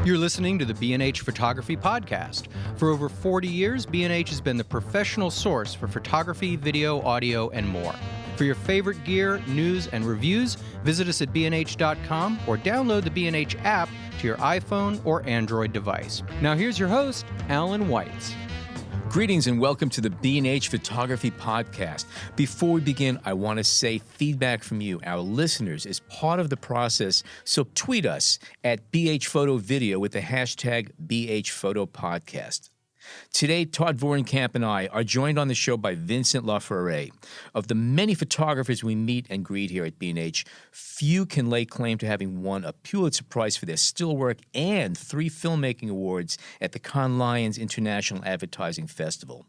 You're listening to the B&H Photography Podcast. For over 40 years, B&H has been the professional source for photography, video, audio, and more. For your favorite gear, news, and reviews, visit us at bnh.com or download the B&H app to your iPhone or Android device. Now here's your host, Alan Weitz. Greetings and welcome to the B&H Photography Podcast. Before we begin, I want to say feedback from you, our listeners, is part of the process, so tweet us at BHPhotoVideo with the hashtag BHPhotoPodcast. Today, Todd Vorenkamp and I are joined on the show by Vincent LaForet. Of the many photographers we meet and greet here at B&H, few can lay claim to having won a Pulitzer Prize for their still work and 3 filmmaking awards at the Cannes Lions International Advertising Festival.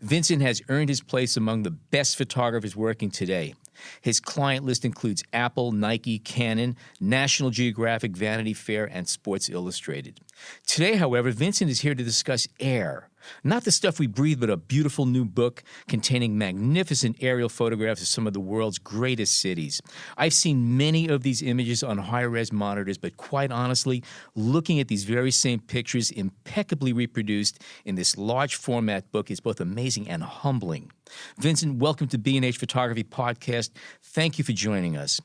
Vincent has earned his place among the best photographers working today. His client list includes Apple, Nike, Canon, National Geographic, Vanity Fair, and Sports Illustrated. Today, however, Vincent is here to discuss air. Not the stuff we breathe, but a beautiful new book containing magnificent aerial photographs of some of the world's greatest cities. I've seen many of these images on high-res monitors, but quite honestly, looking at these very same pictures impeccably reproduced in this large format book is both amazing and humbling. Vincent, welcome to B&H Photography Podcast. Thank you for joining us.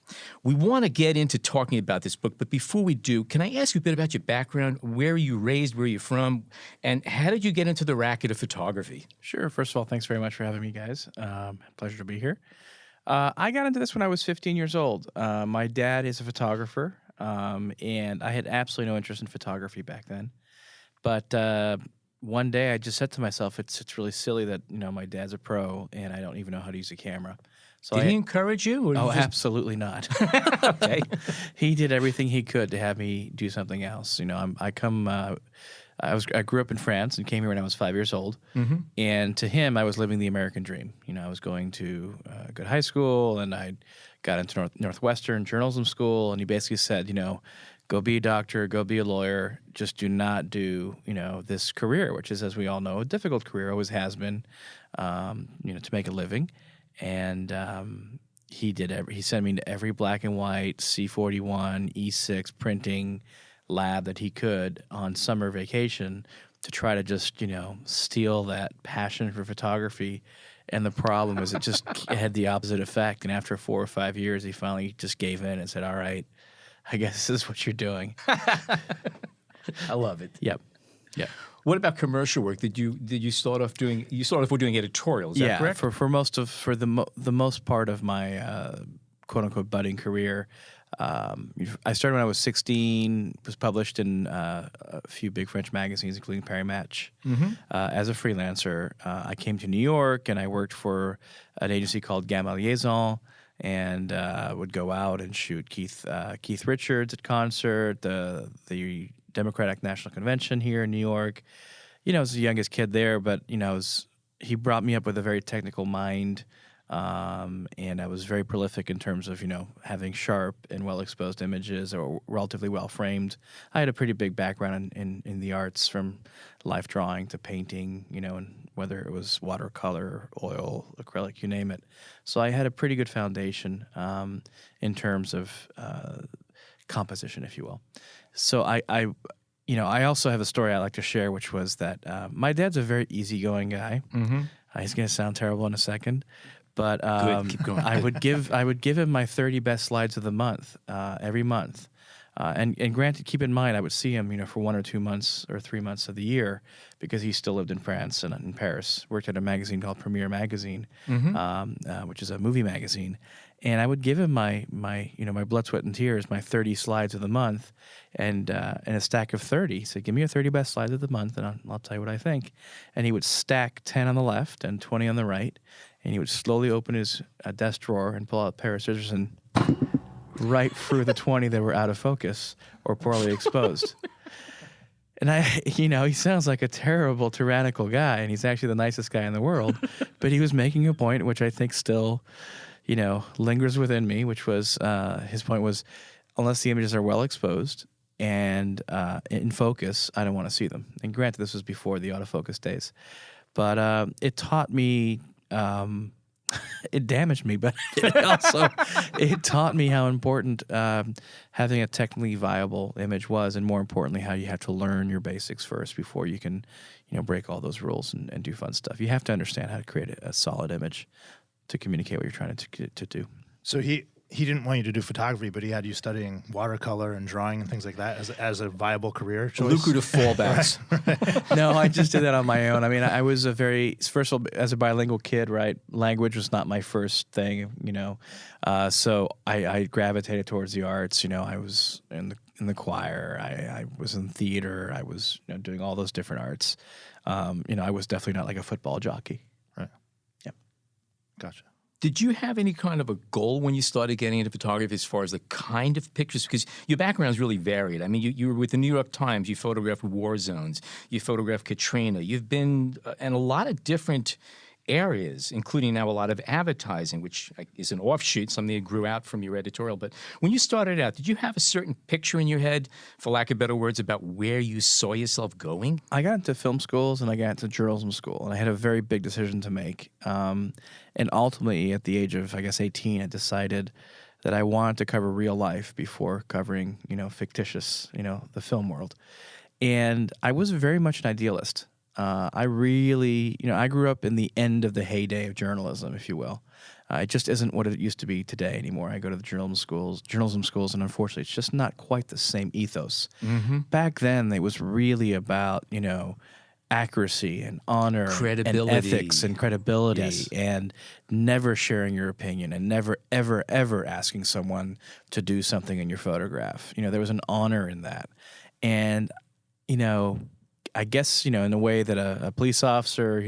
We want to get into talking about this book, but before we do, can I ask you a bit about your background? Where are you raised? Where are you from? And how did you get into the racket of photography? Sure. First of all, thanks very much for having me, guys. Pleasure to be here. I got into this when I was 15 years old. My dad is a photographer, and I had absolutely no interest in photography back then. But one day I just said to myself, it's really silly that, my dad's a pro and I don't even know how to use a camera. So Did he encourage you? Oh, absolutely not. Okay. He did everything he could to have me do something else. I grew up in France and came here when I was 5 years old. Mm-hmm. And to him, I was living the American dream. I was going to good high school, and I got into Northwestern journalism school. And he basically said, go be a doctor, go be a lawyer. Just do not do, this career, which is, as we all know, a difficult career, always has been, to make a living. And he sent me to every black and white C41, E6 printing lab that he could on summer vacation to try to just, steal that passion for photography. And the problem is it had the opposite effect. And after 4 or 5 years, he finally just gave in and said, all right, I guess this is what you're doing. I love it. Yep. What about commercial work? Did you start off doing? You started off with doing editorials. Is that correct? For the most part of my quote unquote budding career, I started when I was 16. Was published in a few big French magazines, including Paris Match. Mm-hmm. As a freelancer, I came to New York and I worked for an agency called Gamma Liaison. And would go out and shoot Keith Richards at concert, the Democratic National Convention here in New York. I was the youngest kid there, but he brought me up with a very technical mind, and I was very prolific in terms of having sharp and well exposed images or relatively well framed. I had a pretty big background in the arts, from life drawing to painting, and whether it was watercolor, oil, acrylic, you name it. So I had a pretty good foundation in terms of composition, if you will. So I also have a story I like to share, which was that my dad's a very easygoing guy. Mm-hmm. He's going to sound terrible in a second, but Good. Keep going. I would give him my 30 best slides of the month every month. And granted, keep in mind, I would see him, for 1 or 2 months or 3 months of the year, because he still lived in France and in Paris. Worked at a magazine called Premiere Magazine, mm-hmm. Which is a movie magazine. And I would give him my blood, sweat, and tears, my 30 slides of the month, and a stack of 30. So give me your 30 best slides of the month, and I'll tell you what I think. And he would stack 10 on the left and 20 on the right, and he would slowly open his desk drawer and pull out a pair of scissors and right through the 20 that were out of focus or poorly exposed. And he sounds like a terrible, tyrannical guy, and he's actually the nicest guy in the world. But he was making a point, which I think still, lingers within me, which was his point was, unless the images are well exposed and in focus, I don't want to see them. And granted, this was before the autofocus days. But it taught me It damaged me, but it taught me how important having a technically viable image was, and more importantly, how you have to learn your basics first before you can, break all those rules and do fun stuff. You have to understand how to create a solid image to communicate what you're trying to do. So he didn't want you to do photography, but he had you studying watercolor and drawing and things like that as a viable career choice. Lucrative fallbacks. No, I just did that on my own. I mean, I was first of all, as a bilingual kid, right? Language was not my first thing, so I gravitated towards the arts. I was in the choir. I was in theater. I was doing all those different arts. I was definitely not like a football jockey. Right. Yep. Gotcha. Did you have any kind of a goal when you started getting into photography as far as the kind of pictures? Because your background is really varied. I mean, you were with the New York Times. You photographed war zones. You photographed Katrina. You've been in a lot of different areas, including now a lot of advertising, which is an offshoot, something that grew out from your editorial. But when you started out, did you have a certain picture in your head, for lack of better words, about where you saw yourself going? I got into film schools and I got into journalism school, and I had a very big decision to make. And ultimately, at the age of, 18, I decided that I wanted to cover real life before covering, fictitious, the film world. And I was very much an idealist. I really, I grew up in the end of the heyday of journalism, if you will. It just isn't what it used to be today anymore. I go to the journalism schools, and unfortunately, it's just not quite the same ethos. Mm-hmm. Back then, it was really about, accuracy and honor, credibility, and ethics and credibility, yes, and never sharing your opinion and never, ever, ever asking someone to do something in your photograph. There was an honor in that. And, I guess, in a way that a police officer,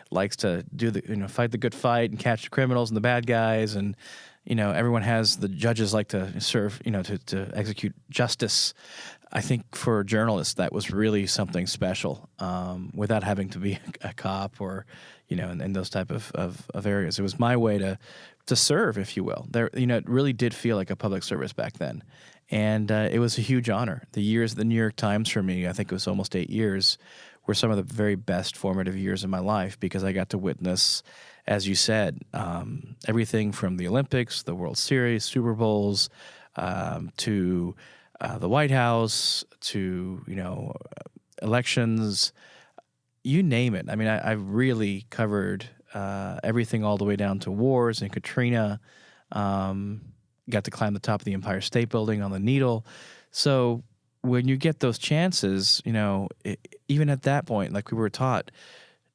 likes to do fight the good fight and catch the criminals and the bad guys. And, everyone has, the judges like to serve, to execute justice. I think for journalists, that was really something special, without having to be a cop or, in those type of areas. It was my way to serve, if you will. There, it really did feel like a public service back then. And it was a huge honor. The years at the New York Times for me, I think it was almost 8 years, were some of the very best formative years of my life, because I got to witness, as you said, everything from the Olympics, the World Series, Super Bowls, to the White House, to, elections, you name it. I mean, I really covered everything all the way down to wars and Katrina. Got to climb the top of the Empire State Building on the Needle. So when you get those chances, even at that point, like we were taught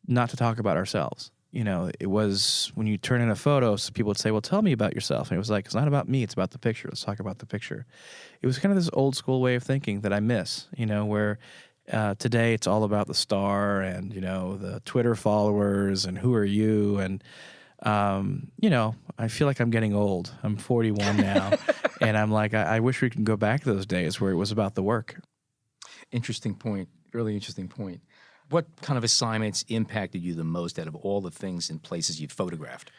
not to talk about ourselves. It was when you turn in a photo, so people would say, well, tell me about yourself. And it was like, it's not about me, it's about the picture. Let's talk about the picture. It was kind of this old school way of thinking that I miss, where today it's all about the star and, the Twitter followers and who are you. And, I feel like I'm getting old. I'm 41 now. And I'm like, I wish we could go back to those days where it was about the work. Interesting point. Really interesting point. What kind of assignments impacted you the most out of all the things and places you'd photographed?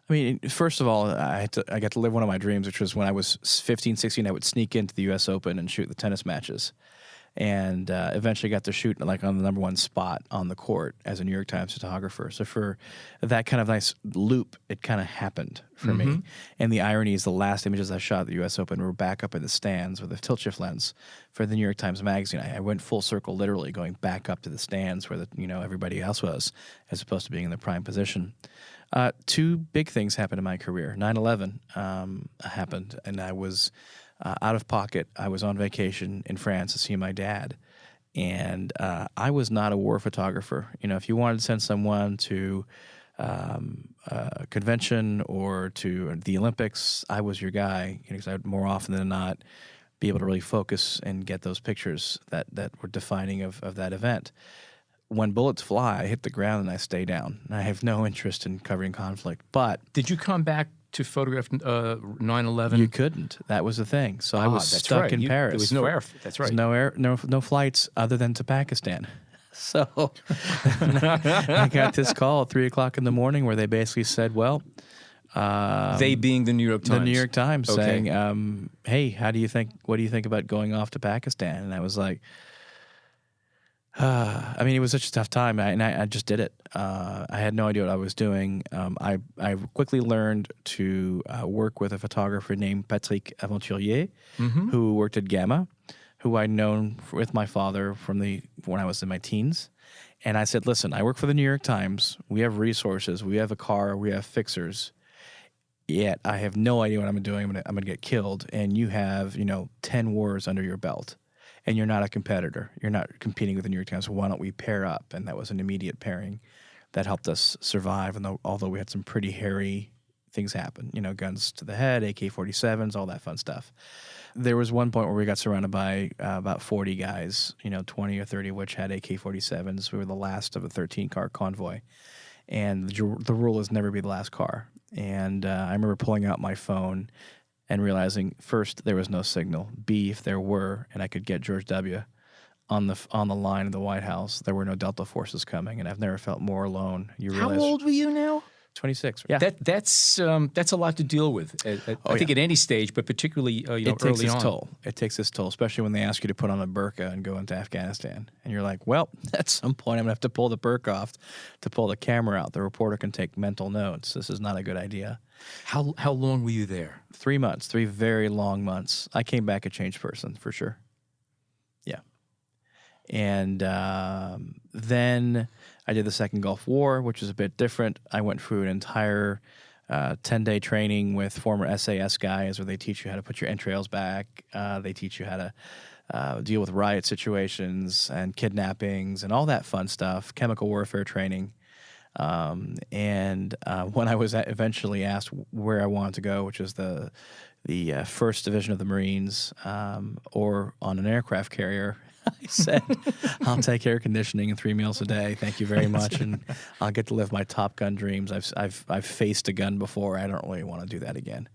I mean, first of all, I got to live one of my dreams, which was when I was 15, 16, I would sneak into the U.S. Open and shoot the tennis matches. And eventually got to shoot on the number one spot on the court as a New York Times photographer. So for that kind of nice loop, it kind of happened for me. And the irony is the last images I shot at the U.S. Open were back up in the stands with a tilt shift lens for the New York Times Magazine. I went full circle, literally going back up to the stands where everybody else was, as opposed to being in the prime position. Two big things happened in my career. 9/11 happened, and I was out of pocket. I was on vacation in France to see my dad, and I was not a war photographer. If you wanted to send someone to a convention or to the Olympics, I was your guy, because I'd more often than not be able to really focus and get those pictures that were defining of that event. When bullets fly, I hit the ground and I stay down. I have no interest in covering conflict. But did you come back to photograph 9/11? You couldn't. That was the thing. So I was stuck in Paris. There was no air. That's right. No flights other than to Pakistan. So I got this call at 3:00 in the morning where they basically said, well, they being the New York Times. The New York Times, okay, saying, hey, what do you think about going off to Pakistan? And I was like, I mean, it was such a tough time, and I just did it. I had no idea what I was doing. I quickly learned to work with a photographer named Patrick Aventurier, who worked at Gamma, who I'd known with my father from when I was in my teens. And I said, listen, I work for the New York Times. We have resources. We have a car. We have fixers. Yet I have no idea what I'm doing. I'm gonna get killed. And you have 10 wars under your belt. And you're not a competitor. You're not competing with the New York Times. So why don't we pair up? And that was an immediate pairing that helped us survive. And although we had some pretty hairy things happen, guns to the head, AK-47s, all that fun stuff. There was one point where we got surrounded by about 40 guys, 20 or 30 of which had AK-47s. We were the last of a 13-car convoy. And the rule is never be the last car. And I remember pulling out my phone and realizing, first, there was no signal. B, if there were, and I could get George W. on the line of the White House, there were no Delta forces coming, and I've never felt more alone. How old were you now? 26. Yeah, that's a lot to deal with. I think at any stage, but particularly it takes early its on. toll. It takes its toll, especially when they ask you to put on a burqa and go into Afghanistan, and you're like, well, at some point I'm gonna have to pull the burqa off to pull the camera out. The reporter can take mental notes. This is not a good idea. How long were you there? 3 months, 3 very long months. I came back a changed person for sure. Yeah. And then I did the Second Gulf War, which was a bit different. I went through an entire 10-day training with former SAS guys where they teach you how to put your entrails back. They teach you how to deal with riot situations and kidnappings and all that fun stuff, chemical warfare training. And when I was eventually asked where I wanted to go, which is the First Division of the Marines, or on an aircraft carrier, I said, I'll take air conditioning and 3 meals a day. Thank you very much. And I'll get to live my Top Gun dreams. I've faced a gun before. I don't really want to do that again.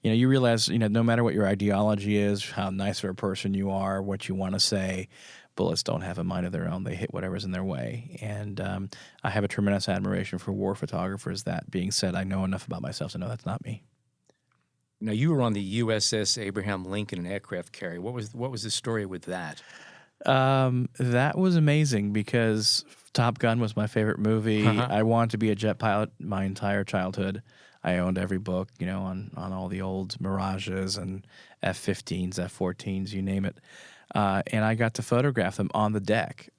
You realize, no matter what your ideology is, how nice of a person you are, what you want to say, bullets don't have a mind of their own. They hit whatever's in their way. And I have a tremendous admiration for war photographers. That being said, I know enough about myself to know that's not me. Now, you were on the USS Abraham Lincoln, an aircraft carrier. What was the story with that? That was amazing because Top Gun was my favorite movie. I wanted to be a jet pilot my entire childhood. I owned every book, on all the old Mirages and F-15s, F-14s, you name it. And I got to photograph them on the deck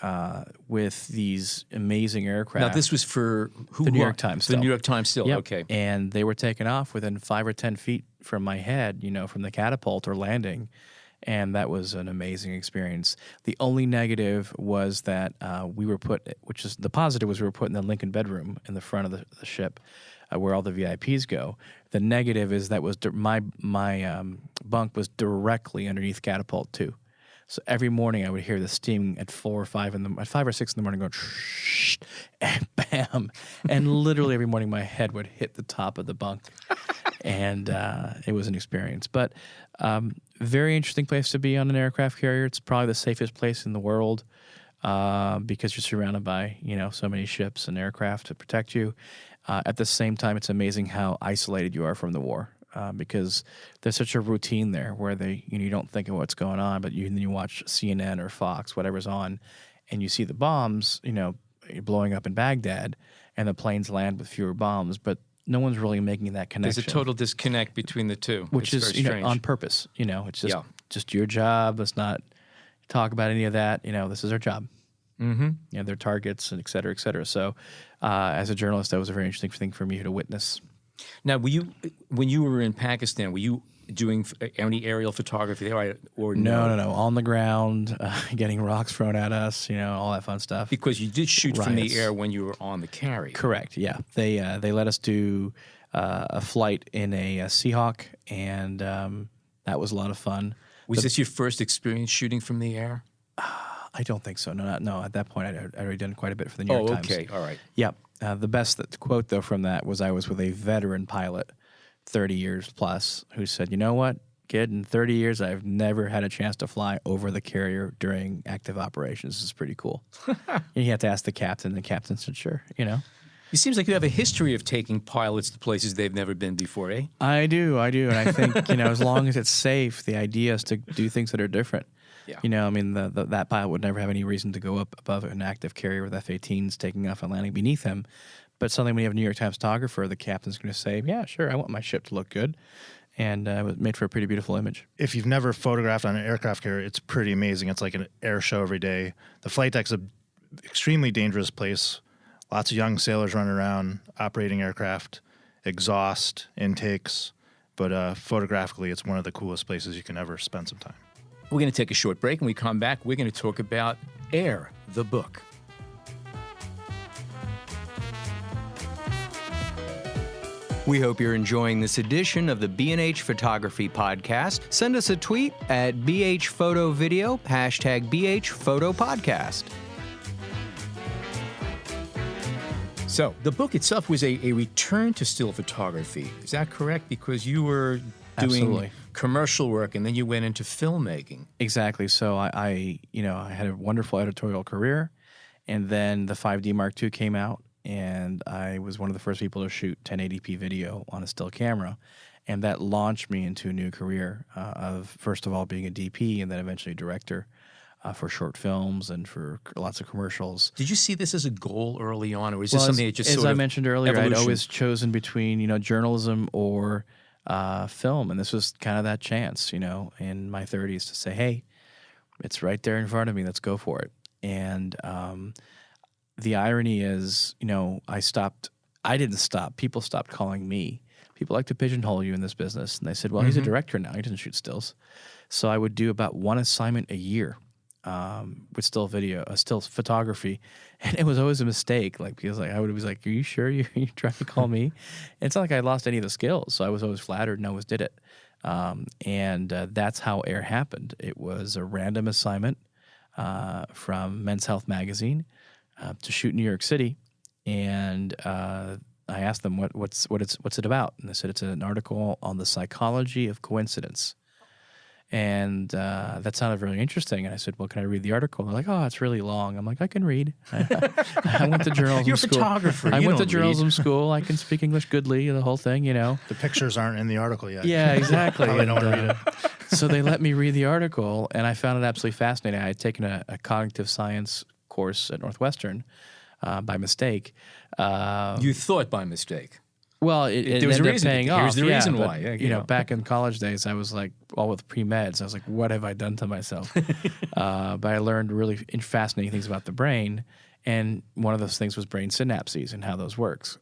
with these amazing aircraft. Now, this was for who? The New York Times still. The New York Times still, Yep. Okay. And they were taken off within 5 or 10 feet from my head, from the catapult or landing. And that was an amazing experience. The only negative was that we were put, which is the positive was we were put in the Lincoln bedroom in the front of the ship where all the VIPs go. The negative is that was my bunk was directly underneath catapult 2. So every morning I would hear the steam at 4 or 5 at 5 or 6 in the morning going shh, and bam, and literally every morning my head would hit the top of the bunk, and it was an experience. But very interesting place to be on an aircraft carrier. It's probably the safest place in the world because you're surrounded by so many ships and aircraft to protect you. At the same time, it's amazing how isolated you are from the war. Because there's such a routine there where you don't think of what's going on, but then you watch CNN or Fox, whatever's on, and you see the bombs, blowing up in Baghdad, and the planes land with fewer bombs, but no one's really making that connection. There's a total disconnect between the two, which it's is very strange. On purpose. It's just your job. Let's not talk about any of that. This is our job. Mm-hmm. Their targets and et cetera, et cetera. So, as a journalist, that was a very interesting thing for me to witness. Now, when you were in Pakistan, were you doing any aerial photography there, or no? On the ground, getting rocks thrown at us, all that fun stuff. Because you did shoot from the air when you were on the carrier. Correct. Yeah, they let us do a flight in a Seahawk, and that was a lot of fun. Was this your first experience shooting from the air? I don't think so. No. At that point, I'd already done quite a bit for the New York Times. Oh, okay, all right. Yeah. The best quote, though, from that was I was with a veteran pilot, 30 years plus, who said, you know what, kid, in 30 years, I've never had a chance to fly over the carrier during active operations. This is pretty cool. And you have to ask the captain. The captain said, sure, It seems like you have a history of taking pilots to places they've never been before, eh? I do. And I think, as long as it's safe, the idea is to do things that are different. Yeah. You know, I mean, that pilot would never have any reason to go up above an active carrier with F-18s taking off and landing beneath him. But suddenly when you have a New York Times photographer, the captain's going to say, yeah, sure, I want my ship to look good. And it was made for a pretty beautiful image. If you've never photographed on an aircraft carrier, it's pretty amazing. It's like an air show every day. The flight deck's an extremely dangerous place. Lots of young sailors running around, operating aircraft, exhaust, intakes. But photographically, it's one of the coolest places you can ever spend some time. We're going to take a short break. When we come back, we're going to talk about Air, the book. We hope you're enjoying this edition of the B&H Photography Podcast. Send us a tweet at BHPhotoVideo, hashtag BHPhotoPodcast. So the book itself was a return to still photography. Is that correct? Because you were doing Absolutely. commercial work and then you went into filmmaking. Exactly. So I had a wonderful editorial career, and then the 5D Mark II came out, and I was one of the first people to shoot 1080p video on a still camera, and that launched me into a new career of, first of all, being a DP and then eventually director for short films and for lots of commercials. Did you see this as a goal early on, or is this something that just sort of as I mentioned earlier, evolution? I'd always chosen between journalism or film, and this was kind of that chance, in my 30s to say, hey, it's right there in front of me, let's go for it. And the irony is, I didn't stop. People stopped calling me. People like to pigeonhole you in this business. And they said, well, he's a director now. He doesn't shoot stills. So I would do about one assignment a year with still photography. And it was always a mistake. Because I would be like, are you sure you're trying to call me? And it's not like I lost any of the skills. So I was always flattered and always did it. And that's how Air happened. It was a random assignment from Men's Health magazine to shoot in New York City, and I asked them what's it about, and they said it's an article on the psychology of coincidence, and that sounded really interesting. And I said, well, can I read the article? They're like, oh, it's really long. I'm like, I can read. I went to journalism You're a school. photographer. I You went to don't journalism school. I can speak English goodly, the whole thing, The pictures aren't in the article yet. Yeah, exactly. Probably don't want to read it. So they let me read the article, and I found it absolutely fascinating. I had taken a cognitive science course at Northwestern by mistake. You thought by mistake. Well, it There was a ended up reason. paying Here's off. the reason but, why. Yeah, back in college days, I was like all with pre-meds. I was like, what have I done to myself? But I learned really fascinating things about the brain, and one of those things was brain synapses and how those work.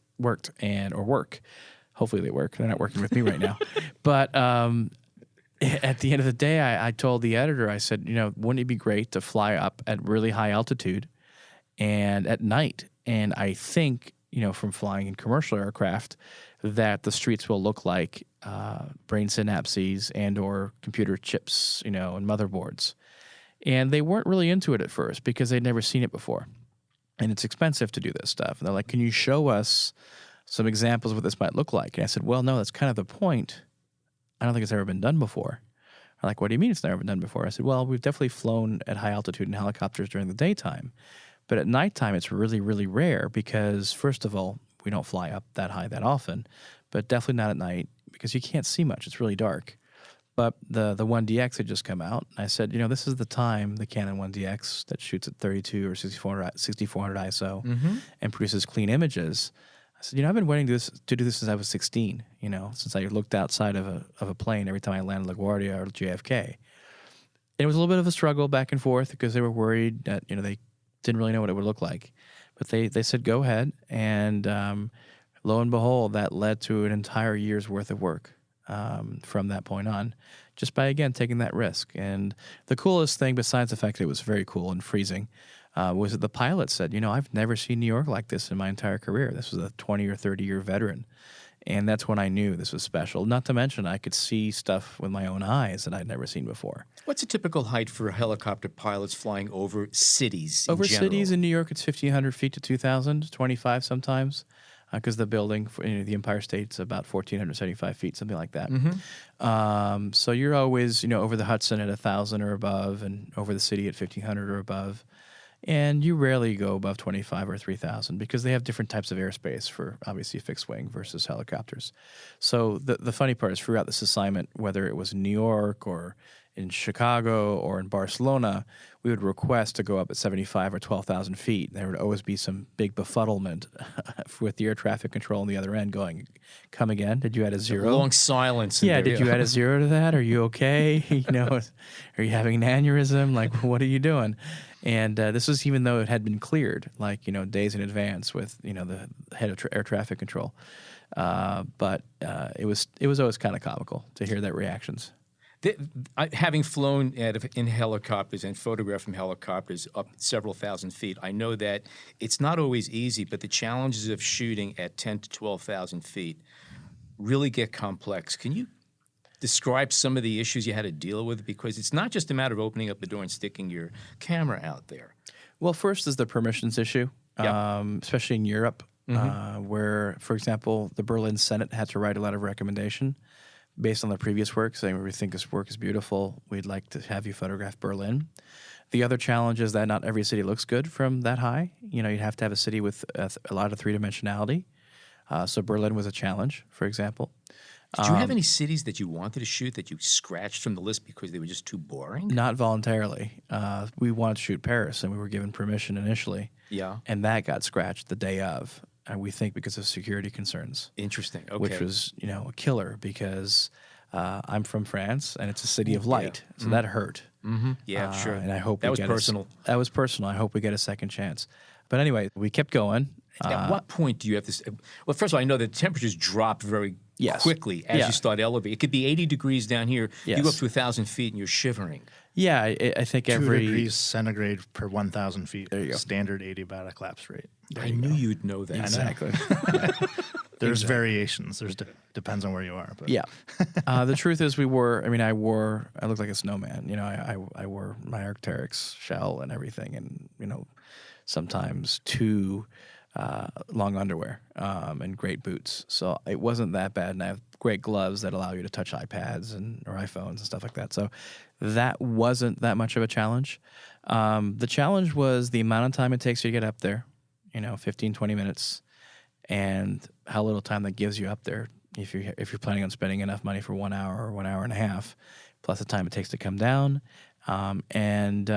Hopefully they work. They're not working with me right now. But at the end of the day, I told the editor, I said, wouldn't it be great to fly up at really high altitude and at night? And I think, from flying in commercial aircraft, that the streets will look like brain synapses and or computer chips, and motherboards. And they weren't really into it at first because they'd never seen it before. And it's expensive to do this stuff. And they're like, can you show us some examples of what this might look like? And I said, well, no, that's kind of the point. I don't think it's ever been done before. They're like, what do you mean it's never been done before? I said, well, we've definitely flown at high altitude in helicopters during the daytime. But at nighttime, it's really, really rare because, first of all, we don't fly up that high that often, but definitely not at night because you can't see much. It's really dark. But the 1DX had just come out. And I said, this is the time, the Canon 1DX that shoots at 32 or 6400 ISO and produces clean images. I said, I've been waiting to do this since I was 16, since I looked outside of a plane every time I landed LaGuardia or JFK. And it was a little bit of a struggle back and forth because they were worried that, they didn't really know what it would look like. But they said, go ahead. And lo and behold, that led to an entire year's worth of work from that point on, just by, again, taking that risk. And the coolest thing, besides the fact that it was very cool and freezing, was that the pilot said, I've never seen New York like this in my entire career. This was a 20 or 30-year veteran. And that's when I knew this was special. Not to mention I could see stuff with my own eyes that I'd never seen before. What's a typical height for helicopter pilots flying over cities in Over general? cities in New York, it's 1,500 feet to 2,000, 25 sometimes, because the building, the Empire State's about 1,475 feet, something like that. So you're always, over the Hudson at 1,000 or above, and over the city at 1,500 or above. And you rarely go above 25 or 3,000 because they have different types of airspace for obviously fixed wing versus helicopters. So the funny part is throughout this assignment, whether it was in New York or in Chicago or in Barcelona, we would request to go up at 75 or 12,000 feet. There would always be some big befuddlement with the air traffic control on the other end going, come again? Did you add a zero? Long silence. Yeah, did you add a zero to that? Are you okay? Are you having an aneurysm? Like, what are you doing? And this was even though it had been cleared, like, days in advance with, the head of air traffic control. But it was always kind of comical to hear their reactions. Having flown in helicopters and photographed from helicopters up several thousand feet, I know that it's not always easy, but the challenges of shooting at 10 to 12,000 feet really get complex. Can you describe some of the issues you had to deal with? Because it's not just a matter of opening up the door and sticking your camera out there. Well, first is the permissions issue, especially in Europe, where, for example, the Berlin Senate had to write a letter of recommendation based on the previous work, saying we think this work is beautiful. We'd like to have you photograph Berlin. The other challenge is that not every city looks good from that high. You'd have to have a city with a lot of three-dimensionality. So Berlin was a challenge, for example. Did you have any cities that you wanted to shoot that you scratched from the list because they were just too boring? Not voluntarily. We wanted to shoot Paris, and we were given permission initially. Yeah. And that got scratched the day of. And we think because of security concerns. Interesting. Okay. Which was, a killer because I'm from France and it's a city of light, so that hurt. Mm-hmm. Yeah, sure. And I hope that was personal. That was personal. I hope we get a second chance. But anyway, we kept going. At what point do you have to? Well, first of all, I know that temperatures drop very quickly as you start elevating. It could be 80 degrees down here. Yes. You go up to 1,000 feet and you're shivering. Yeah, I think 2 every degrees centigrade per 1,000 feet. There you go. Standard adiabatic lapse rate. I knew you'd know that. Exactly. There's variations. Depends on where you are. But. Yeah. The truth is, I looked like a snowman. I wore my Arc'teryx shell and everything, and sometimes two long underwear and great boots. So it wasn't that bad, and I have great gloves that allow you to touch iPads or iPhones and stuff like that. So that wasn't that much of a challenge. The challenge was the amount of time it takes you to get up there, 15, 20 minutes, and how little time that gives you up there if you're planning on spending enough money for 1 hour or 1 hour and a half, plus the time it takes to come down, and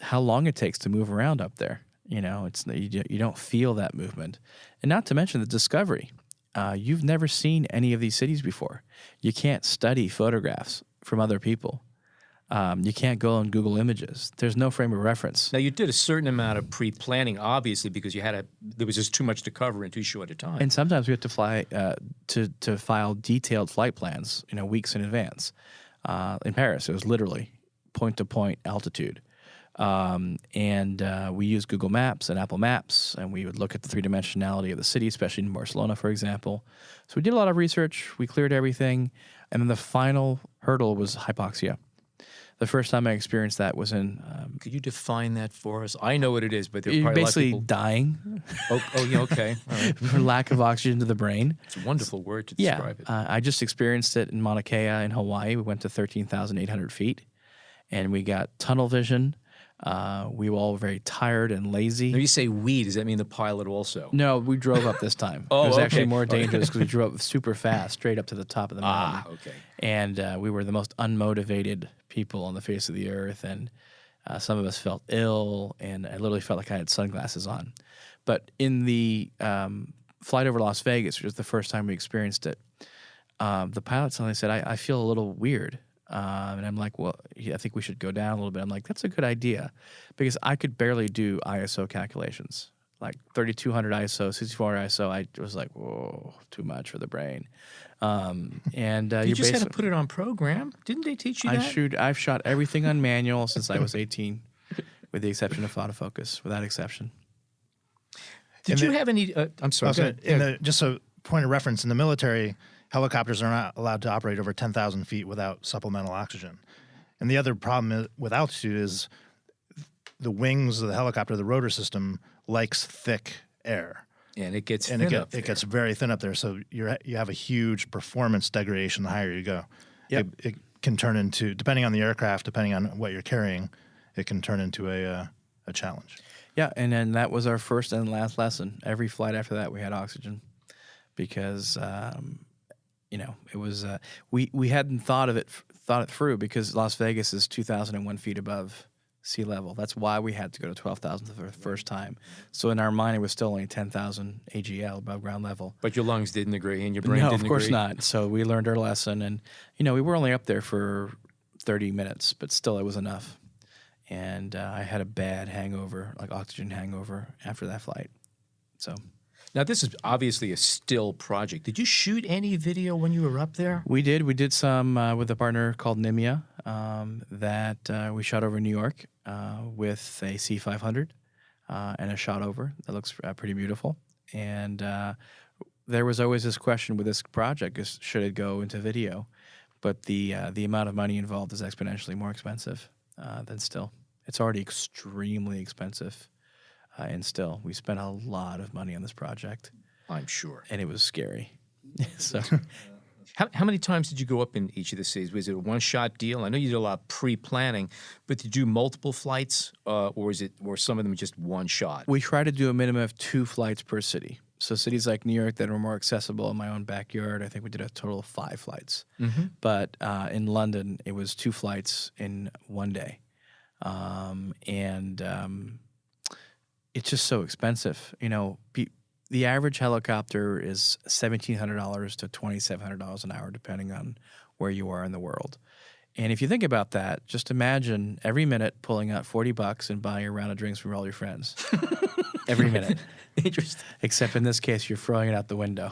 how long it takes to move around up there. You don't feel that movement. And not to mention the discovery. You've never seen any of these cities before. You can't study photographs from other people. You can't go on Google Images. There's no frame of reference. Now, you did a certain amount of pre-planning, obviously, because there was just too much to cover in too short a time. And sometimes we have to fly to file detailed flight plans, weeks in advance. In Paris, it was literally point-to-point altitude. We used Google Maps and Apple Maps, and we would look at the three-dimensionality of the city, especially in Barcelona, for example. So we did a lot of research. We cleared everything. And then the final hurdle was hypoxia. The first time I experienced that was in... Could you define that for us? I know what it is, but there are you're probably basically a lot of people... dying. Yeah, okay. All right. For lack of oxygen to the brain. It's a wonderful word to describe it. I just experienced it in Mauna Kea in Hawaii. We went to 13,800 feet, and we got tunnel vision. We were all very tired and lazy. Now, you say we, does that mean the pilot also? No, we drove up this time. It was actually more dangerous because we drove super fast straight up to the top of the mountain. Okay. And we were the most unmotivated people on the face of the earth, and some of us felt ill, and I literally felt like I had sunglasses on. But in the flight over Las Vegas, which was the first time we experienced it, the pilot suddenly said, I feel a little weird. And I'm like, well, I think we should go down a little bit. I'm like, that's a good idea, because I could barely do ISO calculations, like 3200 ISO, 6400 ISO. I was like, whoa, too much for the brain. You just had to put it on program. Didn't they teach you that? I've shot everything on manual since I was 18, with the exception of autofocus, without exception. Did you have any? I'm sorry. Just a point of reference, in the military, helicopters are not allowed to operate over 10,000 feet without supplemental oxygen. And the other problem with altitude is the wings of the helicopter, the rotor system, likes thick air. And it gets thin up there. It gets very thin up there, so you have a huge performance degradation the higher you go. Yep. It can turn into, depending on the aircraft, depending on what you're carrying, it can turn into a challenge. Yeah, and then that was our first and last lesson. Every flight after that, we had oxygen, because it was we hadn't thought of it thought it through because Las Vegas is 2,001 feet above sea level. That's why we had to go to 12,000 for the first time. So in our mind, it was still only 10,000 AGL above ground level. But your lungs didn't agree and your brain No, didn't of course agree? not. So we learned our lesson. And, we were only up there for 30 minutes, but still it was enough. And I had a bad hangover, like oxygen hangover after that flight. So Now, this is obviously a still project. Did you shoot any video when you were up there? we did. We did some with a partner called Nimia that we shot over New York with a C500 and a shot over that looks pretty beautiful. And there was always this question with this project: should it go into video? But the amount of money involved is exponentially more expensive than still. It's already extremely expensive in still. We spent a lot of money on this project, I'm sure. and it was scary. So. How many times did you go up in each of the cities? Was it a one-shot deal? I know you did a lot of pre-planning, but did you do multiple flights, or were some of them just one shot? We try to do a minimum of 2 flights per city. So cities like New York that are more accessible in my own backyard, I think we did a total of 5 flights. Mm-hmm. But in London, it was 2 flights in one day. It's just so expensive. The average helicopter is $1,700 to $2,700 an hour, depending on where you are in the world. And if you think about that, just imagine every minute pulling out $40 and buying a round of drinks for all your friends. Every minute. Interesting. Except in this case, you're throwing it out the window.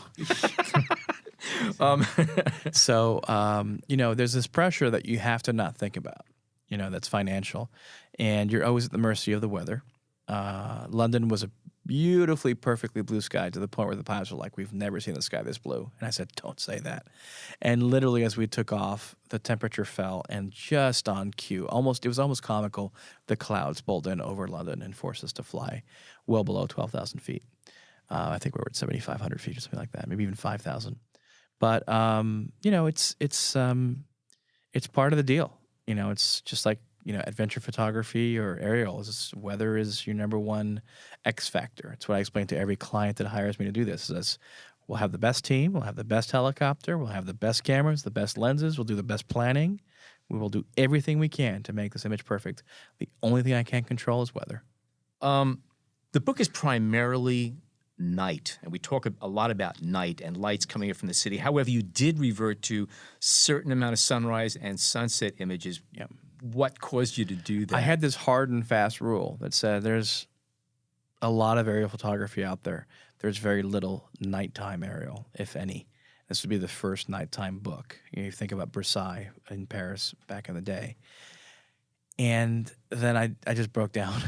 There's this pressure that you have to not think about, that's financial. And you're always at the mercy of the weather. London was a beautifully, perfectly blue sky to the point where the pilots were like, we've never seen the sky this blue. And I said, don't say that. And literally as we took off, the temperature fell, and just on cue, it was almost comical, the clouds pulled in over London and forced us to fly well below 12,000 feet. I think we were at 7,500 feet or something like that, maybe even 5,000. But, it's part of the deal. It's just like, adventure photography or aerials. Weather is your number one X factor. It's what I explain to every client that hires me to do this. Is we'll have the best team, we'll have the best helicopter, we'll have the best cameras, the best lenses, we'll do the best planning. We will do everything we can to make this image perfect. The only thing I can't control is weather. The book is primarily night, and we talk a lot about night and lights coming in from the city. However, you did revert to certain amount of sunrise and sunset images. Yep. What caused you to do that? I had this hard and fast rule that said there's a lot of aerial photography out there. There's very little nighttime aerial, if any. This would be the first nighttime book. You think about Versailles in Paris back in the day. And then I just broke down.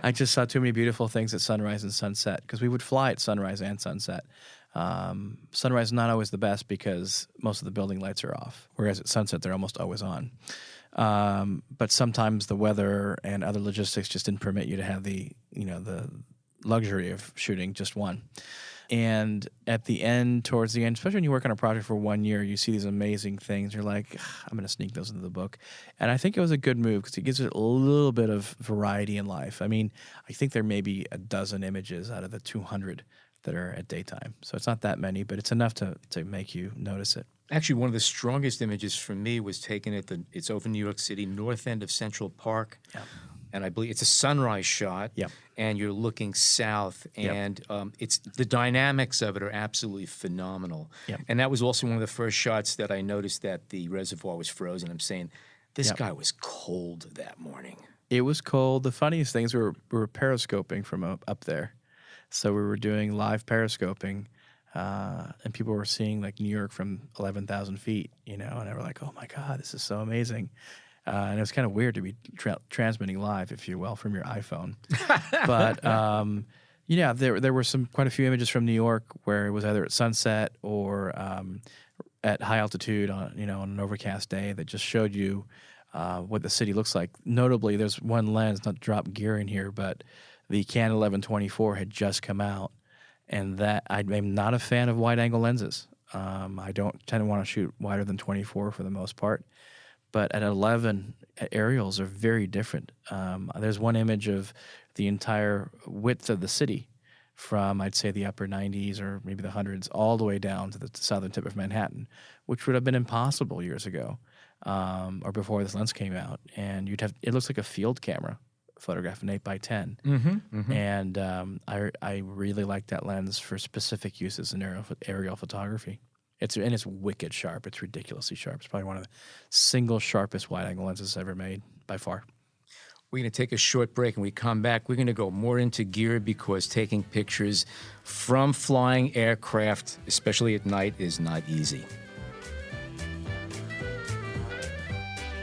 I just saw too many beautiful things at sunrise and sunset because we would fly at sunrise and sunset. Sunrise is not always the best because most of the building lights are off, whereas at sunset they're almost always on. But sometimes the weather and other logistics just didn't permit you to have the luxury of shooting just one. And at the end, towards the end, especially when you work on a project for 1 year, you see these amazing things. You're like, I'm going to sneak those into the book. And I think it was a good move because it gives it a little bit of variety in life. I mean, I think there may be a dozen images out of the 200 that are at daytime. So it's not that many, but it's enough to make you notice it. Actually, one of the strongest images for me was taken it's over New York City, north end of Central Park. Yeah. And I believe it's a sunrise shot. Yep. And you're looking south, and it's the dynamics of it are absolutely phenomenal. Yep. And that was also one of the first shots that I noticed that the reservoir was frozen. I'm saying, this guy was cold that morning. It was cold. The funniest things we were periscoping from up there. So we were doing live periscoping, and people were seeing like New York from 11,000 feet, and they were like, oh my God, this is so amazing. And it was kind of weird to be transmitting live, if you will, from your iPhone. But, there were quite a few images from New York where it was either at sunset or at high altitude on an overcast day that just showed you what the city looks like. Notably, there's one lens, not to drop gear in here, but the Canon 11-24 had just come out, and that I'm not a fan of wide-angle lenses. I don't tend to want to shoot wider than 24 for the most part. But at 11, aerials are very different. There's one image of the entire width of the city from, I'd say, the upper 90s or maybe the hundreds all the way down to the southern tip of Manhattan, which would have been impossible years ago. or before this lens came out, and it looks like a field camera photograph, an 8x10. And I really like that lens for specific uses in aerial photography. It's wicked sharp. It's ridiculously sharp. It's probably one of the single sharpest wide-angle lenses ever made by far. We're going to take a short break, and when we come back, we're going to go more into gear because taking pictures from flying aircraft, especially at night, is not easy.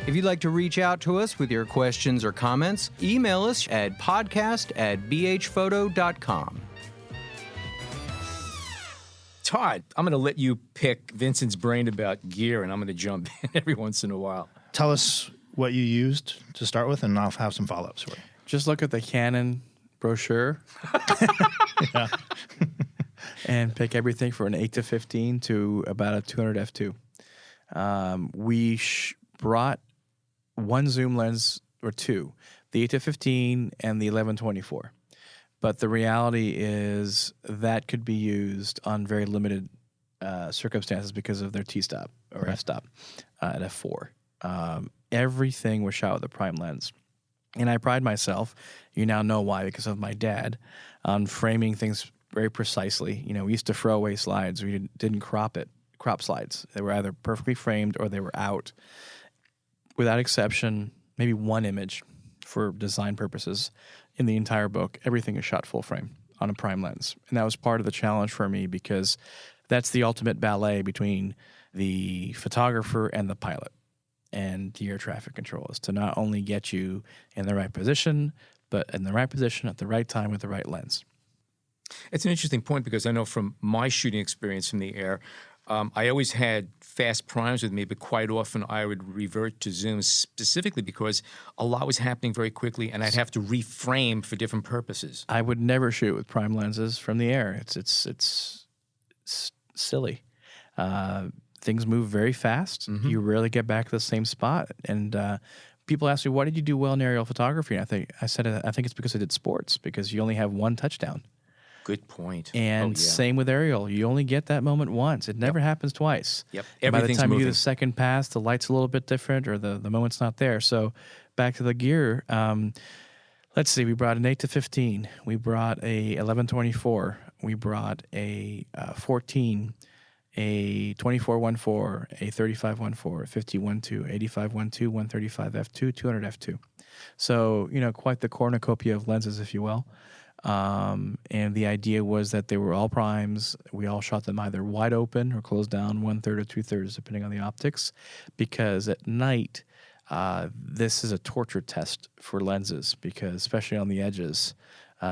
If you'd like to reach out to us with your questions or comments, email us at podcast@bhphoto.com. Todd, I'm going to let you pick Vincent's brain about gear, and I'm going to jump in every once in a while. Tell us what you used to start with, and I'll have some follow-ups for you. Just look at the Canon brochure and pick everything from an 8-15 to about a 200 f2. We brought one zoom lens or two, the 8-15 and the 11-24. But the reality is that could be used on very limited circumstances because of their T-stop or f-stop at f4. Everything was shot with a prime lens. And I pride myself, you now know why, because of my dad, on framing things very precisely. You know, we used to throw away slides. We didn't crop slides. They were either perfectly framed or they were out. Without exception, maybe one image for design purposes in the entire book, everything is shot full frame on a prime lens. And that was part of the challenge for me because that's the ultimate ballet between the photographer and the pilot and the air traffic control, is to not only get you in the right position, but in the right position at the right time with the right lens. It's an interesting point because I know from my shooting experience from the air, I always had fast primes with me, but quite often I would revert to zooms specifically because a lot was happening very quickly and I'd have to reframe for different purposes. I would never shoot with prime lenses from the air. It's silly. Things move very fast. You rarely get back to the same spot. And people ask me, why did you do well in aerial photography? And I said it's because I did sports, because you only have one touchdown. Good point. And same with aerial. You only get that moment once. It never happens twice. Yep. By the time moving. you do the second pass, the light's a little bit different or the moment's not there. So back to the gear. Let's see. We brought an 8-15. We brought a 11-24. We brought a 14, a 24-14, a 35-14, 50-12, 85-12, 135 f2, 200 f2. So, quite the cornucopia of lenses, if you will. And the idea was that they were all primes. We all shot them either wide open or closed down 1/3 or 2/3, depending on the optics, because at night, this is a torture test for lenses, because especially on the edges,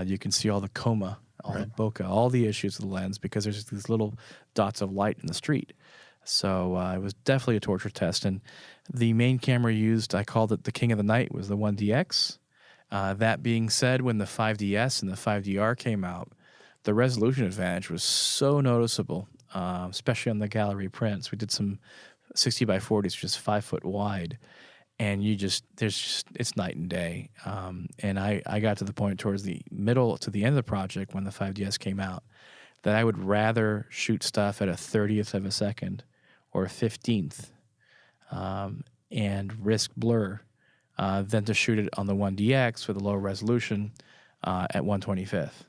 you can see all the coma, all the bokeh, all the issues of the lens, because there's these little dots of light in the street. So it was definitely a torture test. And the main camera used, I called it the king of the night, was the 1DX. That being said, when the 5DS and the 5DR came out, the resolution advantage was so noticeable, especially on the gallery prints. We did some 60x40s, which is 5 foot wide, and it's night and day. And I got to the point towards the middle to the end of the project when the 5DS came out that I would rather shoot stuff at a 30th of a second or a 15th and risk blur than to shoot it on the 1DX with a lower resolution at 1/25th.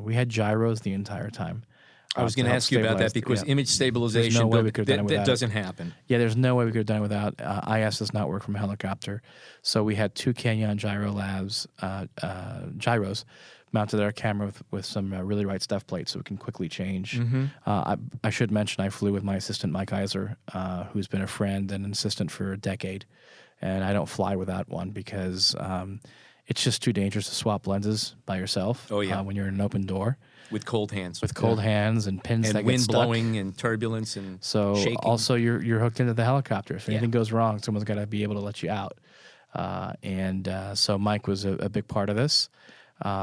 We had gyros the entire time. I was going to ask you about that because image stabilization, no way we could have done it that without doesn't happen. Yeah, there's no way we could have done it without. IS does not work from a helicopter. So we had 2 Canyon Gyro Labs gyros mounted our camera with some really right stuff plates so it can quickly change. I should mention I flew with my assistant, Mike Iser, who's been a friend and an assistant for a decade. And I don't fly without one because it's just too dangerous to swap lenses by yourself when you're in an open door. With cold hands. With cold hands and pins and that wind get stuck. blowing and turbulence and shaking. Also you're hooked into the helicopter. If anything goes wrong, someone's got to be able to let you out. So Mike was a big part of this.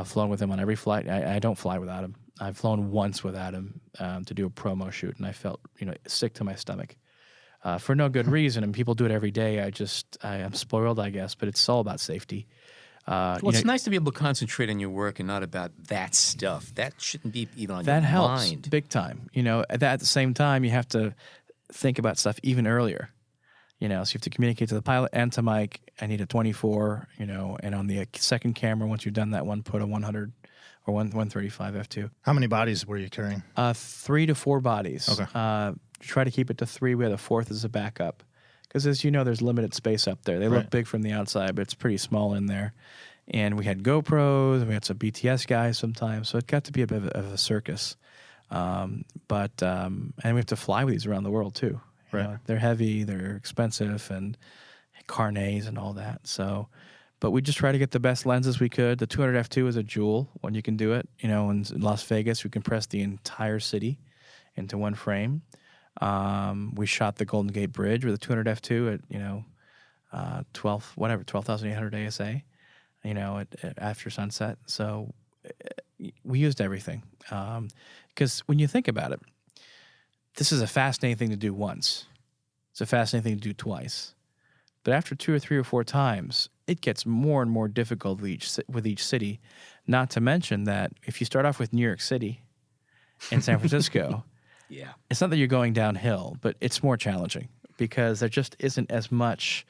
Flown with him on every flight. I don't fly without him. I've flown once without him to do a promo shoot, and I felt sick to my stomach. For no good reason, and people do it every day. I'm spoiled, I guess, but it's all about safety. It's nice to be able to concentrate on your work and not about that stuff. That shouldn't be even on your mind. That helps big time. At the same time, you have to think about stuff even earlier. So you have to communicate to the pilot and to Mike. I need a 24, and on the second camera, once you've done that one, put a 100 or 135 f2. How many bodies were you carrying? 3 to 4 bodies. Okay. Try to keep it to 3. We had a 4th as a backup. Because as you know, there's limited space up there. They look big from the outside, but it's pretty small in there. And we had GoPros, and we had some BTS guys sometimes, so it got to be a bit of a circus. And we have to fly with these around the world too. They're heavy, they're expensive, and carnets and all that. So, but we just try to get the best lenses we could. The 200 f2 is a jewel when you can do it. In Las Vegas, we compressed the entire city into one frame. We shot the Golden Gate Bridge with a 200 f2 at 12,800 ASA. After sunset. So we used everything. Because when you think about it, this is a fascinating thing to do once. It's a fascinating thing to do twice. But after 2 or 3 or 4 times, it gets more and more difficult with each city. Not to mention that if you start off with New York City and San Francisco, it's not that you're going downhill, but it's more challenging because there just isn't as much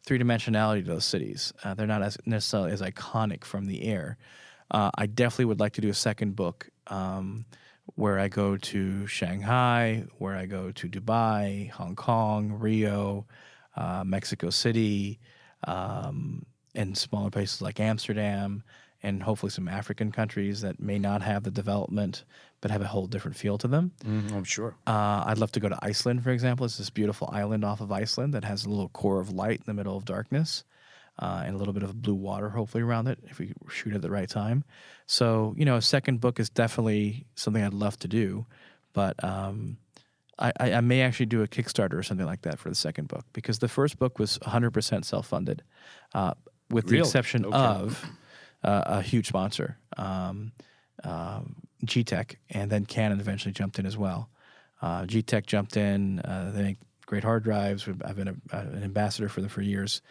three-dimensionality to those cities. They're not as necessarily as iconic from the air. I definitely would like to do a second book where I go to Shanghai, where I go to Dubai, Hong Kong, Rio, Mexico City, and smaller places like Amsterdam, and hopefully some African countries that may not have the development but have a whole different feel to them. I'm sure. I'd love to go to Iceland, for example. It's this beautiful island off of Iceland that has a little core of light in the middle of darkness and a little bit of blue water, hopefully, around it if we shoot at the right time. So, a second book is definitely something I'd love to do, but I may actually do a Kickstarter or something like that for the second book because the first book was 100% self-funded with the exception of a huge sponsor, G-Tech, and then Canon eventually jumped in as well. G-Tech jumped in. They make great hard drives. I've been an ambassador for them for years,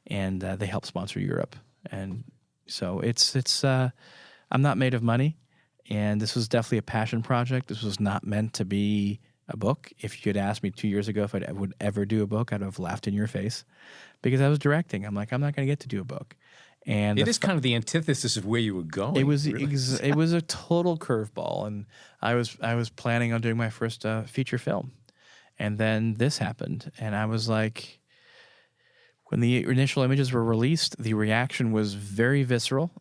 and they help sponsor Europe. And so it's I'm not made of money, and this was definitely a passion project. This was not meant to be a book. If you had asked me 2 years ago if I would ever do a book, I'd have laughed in your face because I was directing. I'm like, I'm not going to get to do a book. And it is kind of the antithesis of where you were going. It was really. It was a total curveball, and I was planning on doing my first feature film, and then this happened, and I was like, when the initial images were released, the reaction was very visceral.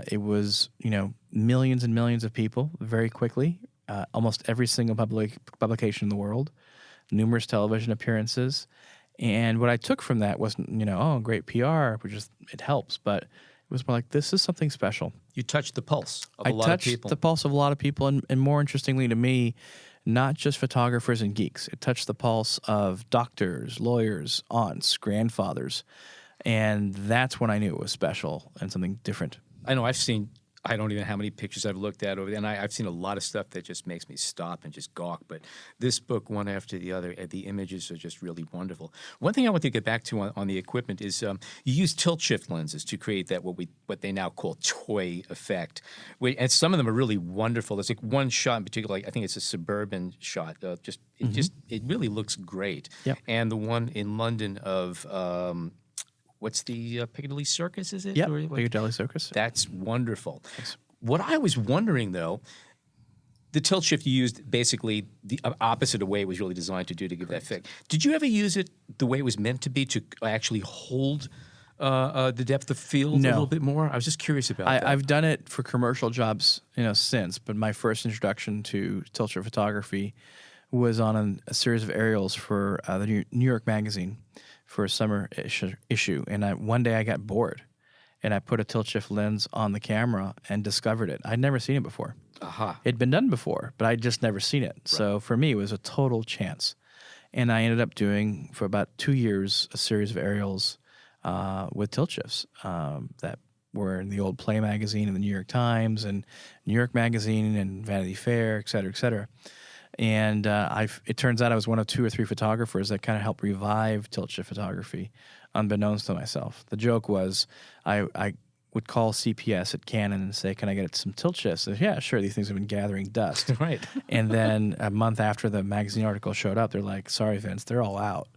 It was millions and millions of people very quickly, almost every single publication in the world, numerous television appearances. And what I took from that wasn't, great PR, which it helps, but it was more like, this is something special. You touched the pulse of a lot of people. I touched the pulse of a lot of people, and more interestingly to me, not just photographers and geeks. It touched the pulse of doctors, lawyers, aunts, grandfathers, and that's when I knew it was special and something different. I know I don't even know how many pictures I've looked at over there, and I've seen a lot of stuff that just makes me stop and just gawk. But this book, one after the other, the images are just really wonderful. One thing I want to get back to on the equipment is you use tilt shift lenses to create that what they now call toy effect, and some of them are really wonderful. There's like one shot in particular, I think it's a suburban shot. It really looks great. Yep. And the one in London of. What's the Piccadilly Circus, is it? Yeah, Piccadilly Circus. That's wonderful. Thanks. What I was wondering, though, the tilt shift you used basically the opposite of the way it was really designed to do to give that effect. Did you ever use it the way it was meant to be to actually hold the depth of field a little bit more? I was just curious about that. I've done it for commercial jobs, since, but my first introduction to tilt shift photography was on a series of aerials for the New York Magazine for a summer issue, and one day I got bored, and I put a tilt shift lens on the camera and discovered it. I'd never seen it before. It'd been done before, but I'd just never seen it. Right. So for me, it was a total chance, and I ended up doing for about 2 years a series of aerials with tilt shifts that were in the old Play magazine and the New York Times and New York Magazine and Vanity Fair, et cetera, et cetera. And it turns out I was one of 2 or 3 photographers that kind of helped revive tilt shift photography, unbeknownst to myself. The joke was I would call CPS at Canon and say, "Can I get some tilt shifts?" And, yeah, sure. These things have been gathering dust. Right. And then a month after the magazine article showed up, they're like, "Sorry, Vince, they're all out."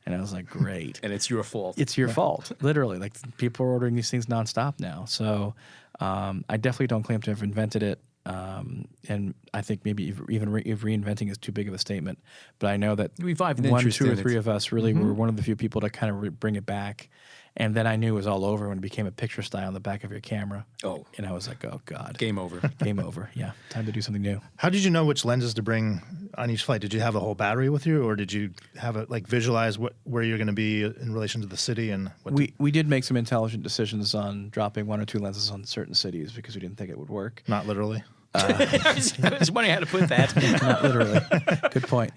And I was like, great. And it's your fault. It's your fault, literally. Like, people are ordering these things nonstop now. So I definitely don't claim to have invented it. And I think maybe if reinventing is too big of a statement. But I know that Revived an one, interest two, or in it. three of us really were one of the few people to kind of bring it back. And then I knew it was all over when it became a picture style on the back of your camera. Oh. And I was like, oh, God. Game over. Game over. Yeah. Time to do something new. How did you know which lenses to bring on each flight? Did you have a whole battery with you, or did you have it like visualize where you're going to be in relation to the city and what? We did make some intelligent decisions on dropping 1 or 2 lenses on certain cities because we didn't think it would work. Not literally. I was wondering how to put that. Not literally. Good point.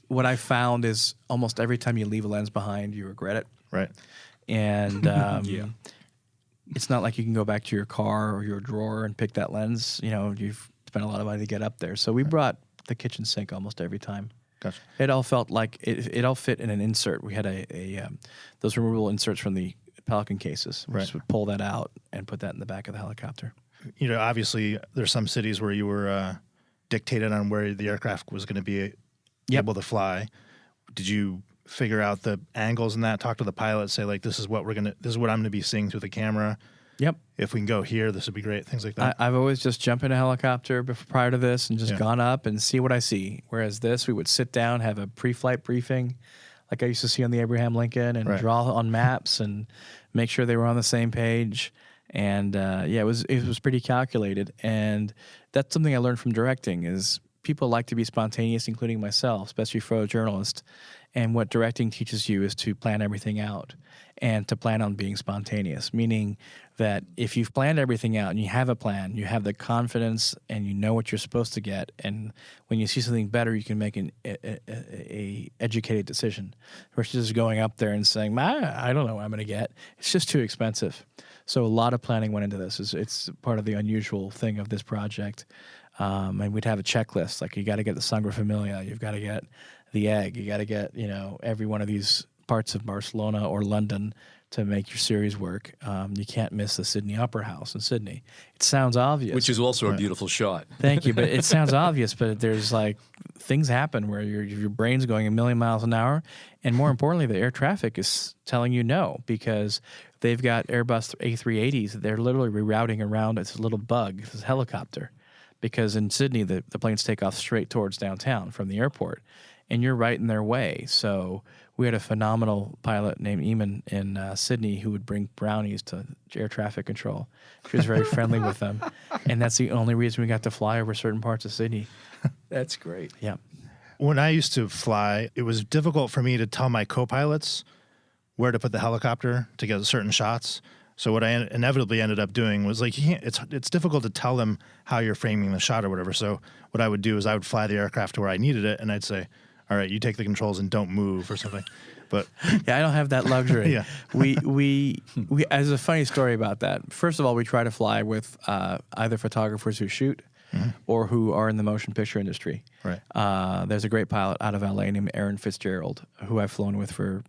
What I found is almost every time you leave a lens behind, you regret it. Right. And it's not like you can go back to your car or your drawer and pick that lens. You've spent a lot of money to get up there. So we brought the kitchen sink almost every time. Gotcha. It all felt like it all fit in an insert. We had those removable inserts from the Pelican cases. We just would pull that out and put that in the back of the helicopter. Obviously, there's some cities where you were dictated on where the aircraft was going to be able to fly. Did you figure out the angles in that? Talk to the pilot, say like, this is what I'm going to be seeing through the camera. Yep. If we can go here, this would be great. Things like that. I've always just jumped in a helicopter prior to this and just gone up and see what I see. Whereas this, we would sit down, have a pre-flight briefing, like I used to see on the Abraham Lincoln, and draw on maps and make sure they were on the same page. And it was pretty calculated. And that's something I learned from directing is people like to be spontaneous, including myself, especially for a journalist. And what directing teaches you is to plan everything out and to plan on being spontaneous, meaning that if you've planned everything out and you have a plan, you have the confidence and you know what you're supposed to get. And when you see something better, you can make a educated decision versus just going up there and saying, I don't know what I'm going to get. It's just too expensive. So a lot of planning went into this. It's part of the unusual thing of this project. And we'd have a checklist, like you got to get the Sangre Familia, you've got to get the egg, you got to get, every one of these parts of Barcelona or London to make your series work. You can't miss the Sydney Opera House in Sydney. It sounds obvious. Which is also a beautiful shot. Thank you, but it sounds obvious, but there's like things happen where your brain's going 1,000,000 miles an hour, and more importantly, the air traffic is telling you no because they've got Airbus A380s. They're literally rerouting around this little bug, this helicopter, because in Sydney, the planes take off straight towards downtown from the airport, and you're right in their way. So we had a phenomenal pilot named Eamon in Sydney who would bring brownies to air traffic control. She was very friendly with them, and that's the only reason we got to fly over certain parts of Sydney. That's great. Yeah. When I used to fly, it was difficult for me to tell my co-pilots where to put the helicopter to get certain shots. So what I inevitably ended up doing was like, it's difficult to tell them how you're framing the shot or whatever. So what I would do is I would fly the aircraft to where I needed it, and I'd say, all right, you take the controls and don't move or something. But yeah, I don't have that luxury. Yeah. We as a funny story about that. First of all, we try to fly with either photographers who shoot or who are in the motion picture industry. Right. There's a great pilot out of LA named Aaron Fitzgerald who I've flown with for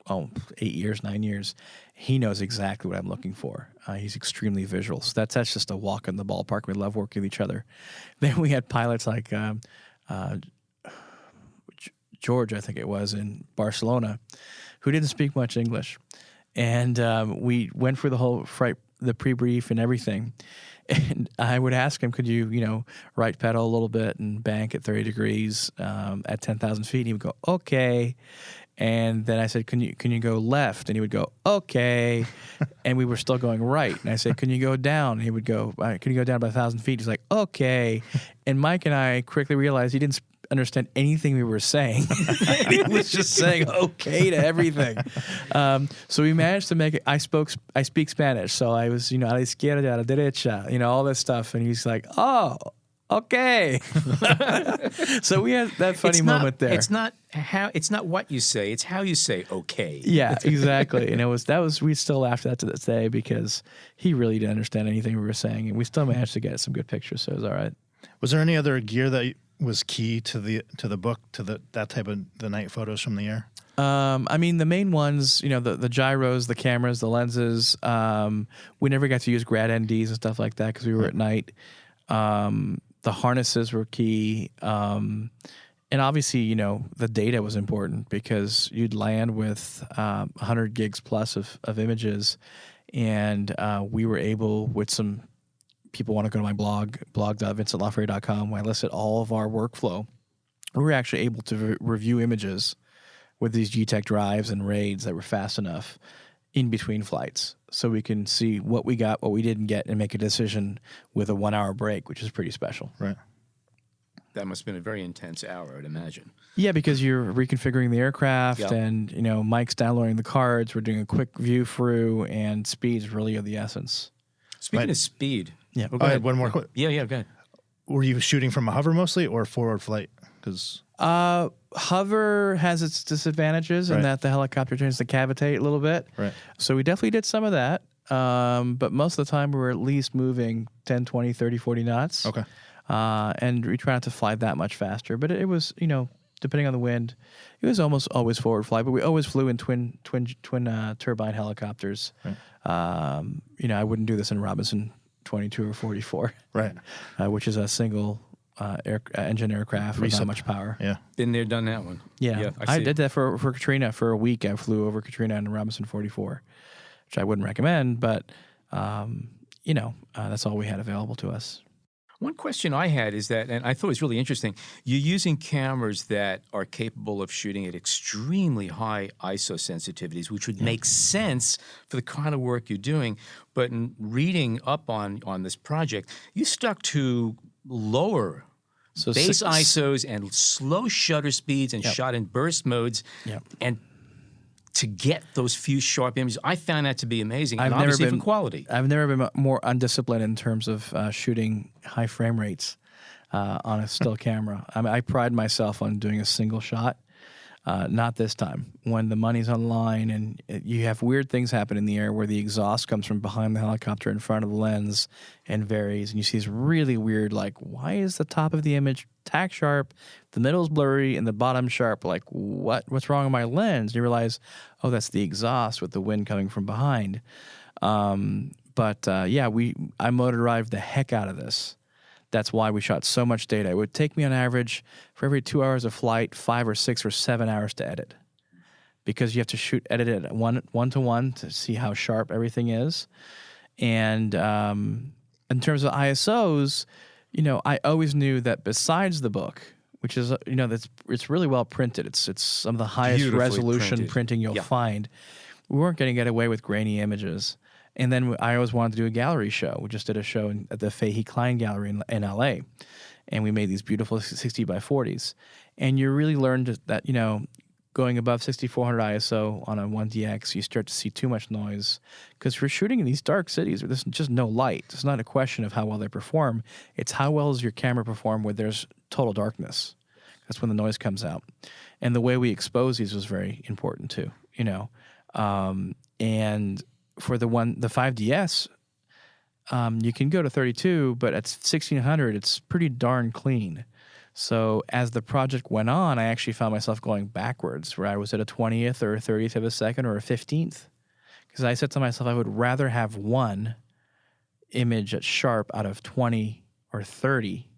8 years, 9 years. He knows exactly what I'm looking for. He's extremely visual. So that's just a walk in the ballpark. We love working with each other. Then we had pilots like George, I think it was, in Barcelona, who didn't speak much English. And we went through the whole the pre-brief and everything. And I would ask him, could you, right pedal a little bit and bank at 30 degrees at 10,000 feet? And he would go, okay. And then I said, can you go left? And he would go, okay. And we were still going right. And I said, can you go down? And he would go, can you go down by 1,000 feet? He's like, okay. And Mike and I quickly realized he didn't understand anything we were saying. He was just saying okay to everything. So we managed to make it. I speak Spanish, so I was, a la izquierda, a la derecha, all this stuff. And he's like, oh, okay. So we had that funny moment there. It's not what you say, it's how you say okay. Yeah, exactly. And we still laughed at that to this day because he really didn't understand anything we were saying, and we still managed to get some good pictures, so it was all right. Was there any other gear that was key to the book, to that type of the night photos from the air? The main ones, the gyros, the cameras, the lenses. We never got to use grad NDs and stuff like that because we were at night. The harnesses were key. And obviously, you know, the data was important because you'd land with 100 gigs plus of images. And we were able, with some people want to go to my blog.vincentlafrey.com, where I listed all of our workflow. We were actually able to review images with these G-Tech drives and RAIDs that were fast enough in between flights. So we can see what we got, what we didn't get, and make a decision with a 1 hour break, which is pretty special. Right. That must have been a very intense hour, I'd imagine. Yeah, because you're reconfiguring the aircraft, Yep. and, you know, Mike's downloading the cards. We're doing a quick view through, and speed's really of the essence. Speaking of speed. Yeah. Oh, go I ahead. had one more question. Yeah, go ahead. Were you shooting from a hover mostly or forward flight? Because Hover has its disadvantages in Right. that the helicopter tends to cavitate a little bit. Right. So we definitely did some of that. But most of the time we were at least moving 10, 20, 30, 40 knots. Okay. And we try not to fly that much faster. But it was, you know, depending on the wind, it was almost always forward flight. But we always flew in twin turbine helicopters. Right. You know, I wouldn't do this in Robinson 22 or 44, Right. which is a single engine aircraft with not much power. Yeah. Been there, done that one. Yeah, I see. did that for Katrina for a week. I flew over Katrina in Robinson 44, which I wouldn't recommend, but you know, that's all we had available to us. One question I had is that, and I thought it was really interesting, you're using cameras that are capable of shooting at extremely high ISO sensitivities, which would make sense for the kind of work you're doing. But in reading up on this project, you stuck to lower So base six- ISOs and slow shutter speeds and Yep. shot in burst modes. Yep. And to get those few sharp images, I found that to be amazing. I've and never obviously been- for quality. I've never been more undisciplined in terms of shooting high frame rates on a still camera. I mean, I pride myself on doing a single shot. Not this time. When the money's on the line and you have weird things happen in the air where the exhaust comes from behind the helicopter in front of the lens and varies, and you see this really weird, like, why is the top of the image tack sharp, the middle's blurry, and the bottom sharp? Like, what's wrong with my lens? And you realize, oh, that's the exhaust with the wind coming from behind. Yeah, I motor derived the heck out of this. That's why we shot so much data. It would take me on average for every 2 hours of flight, 5 or 6 or 7 hours to edit, because you have to edit it one to one to see how sharp everything is. And in terms of ISOs, you know, I always knew that besides the book, which is, you know, it's really well printed. It's some of the highest Beautifully resolution printed. printing you'll Yeah. find. We weren't going to get away with grainy images. And then I always wanted to do a gallery show. We just did a show at the Fahey Klein Gallery in LA. And we made these beautiful 60 by 40s. And you really learned that, you know, going above 6400 ISO on a 1DX, you start to see too much noise. Because we're shooting in these dark cities where there's just no light. It's not a question of how well they perform. It's how well does your camera perform where there's total darkness. That's when the noise comes out. And the way we expose these was very important too, you know. And for the 5DS, you can go to 32, but at 1600, it's pretty darn clean. So as the project went on, I actually found myself going backwards, where I was at a 20th or a 30th of a second or a 15th. Because I said to myself, I would rather have one image at sharp out of 20 or 30